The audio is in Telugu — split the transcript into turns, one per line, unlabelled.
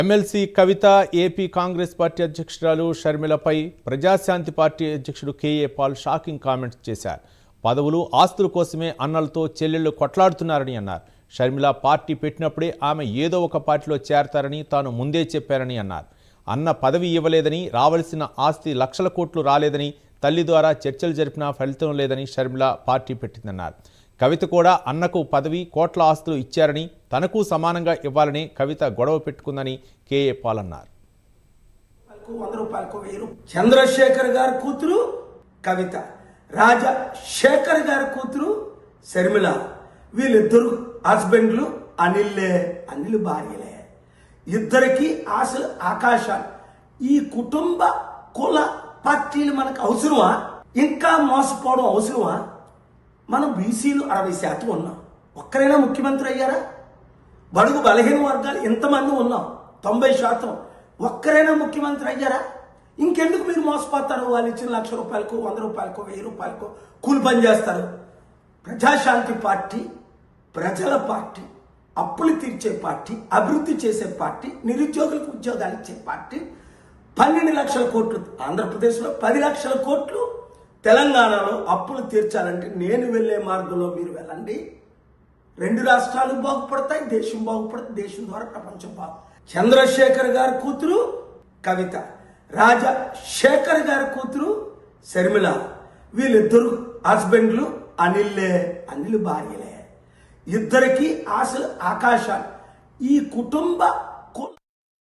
ఎమ్మెల్సీ కవిత ఏపీ కాంగ్రెస్ పార్టీ అధ్యక్షురాలు షర్మిలపై ప్రజాశాంతి పార్టీ అధ్యక్షుడు కేఏ పాల్ షాకింగ్ కామెంట్స్ చేశారు. పదవులు ఆస్తుల కోసమే అన్నలతో చెల్లెళ్లు కొట్లాడుతున్నారని అన్నారు. షర్మిల పార్టీ పెట్టినప్పుడే ఆమె ఏదో ఒక పార్టీలో చేరతారని తాను ముందే చెప్పారని అన్నారు. అన్న పదవి ఇవ్వలేదని, రావాల్సిన ఆస్తి లక్షల కోట్లు రాలేదని, తల్లి ద్వారా చర్చలు జరిపినా ఫలితం లేదని షర్మిల పార్టీ పెట్టిందన్నారు. కవిత కూడా అన్నకు పదవి, కోట్ల ఆస్తులు ఇచ్చారని, తనకు సమానంగా ఇవ్వాలని కవిత గొడవ పెట్టుకుందని కేఏ పాల్ అన్నారు.
చంద్రశేఖర్ గారి కూతురు కవిత, రాజశేఖర్ గారి కూతురు షర్మిల, వీళ్ళిద్దరు హస్బెండ్లు, అనిల్ భార్యలే. ఇద్దరికి ఆశలు ఆకాశాలు. ఈ కుటుంబ కుల పార్టీలు మనకు అవసరమా? ఇంకా మోసపోవడం అవసరమా? మనం బీసీలు 60% ఉన్నాం. ఒక్కరైనా ముఖ్యమంత్రి అయ్యారా? బడుగు బలహీన వర్గాలు ఎంతమంది ఉన్నాం? 90%. ఒక్కరైనా ముఖ్యమంత్రి అయ్యారా? ఇంకెందుకు మీరు మోసపోతారు? వాళ్ళు ఇచ్చిన ₹1,00,000, ₹100, ₹1000 కూలి పని చేస్తారు. ప్రజాశాంతి పార్టీ ప్రజల పార్టీ, అప్పులు తీర్చే పార్టీ, అభివృద్ధి చేసే పార్టీ, నిరుద్యోగులకు ఉద్యోగాలు ఇచ్చే పార్టీ. 12 లక్షల కోట్లు ఆంధ్రప్రదేశ్లో, 10 లక్షల కోట్లు తెలంగాణలో అప్పులు తీర్చాలంటే నేను వెళ్ళే మార్గంలో మీరు వెళ్ళండి. 2 రాష్ట్రాలు బాగుపడతాయి, దేశం బాగుపడుతుంది, దేశం ద్వారా ప్రపంచం చంద్రశేఖర్ గారి కూతురు కవిత, రాజశేఖర్ గారి కూతురు షర్మిల, వీళ్ళిద్దరు హస్బెండ్లు, అనిల్ భార్యలే. ఇద్దరికి ఆశలు ఆకాశాలు. ఈ కుటుంబ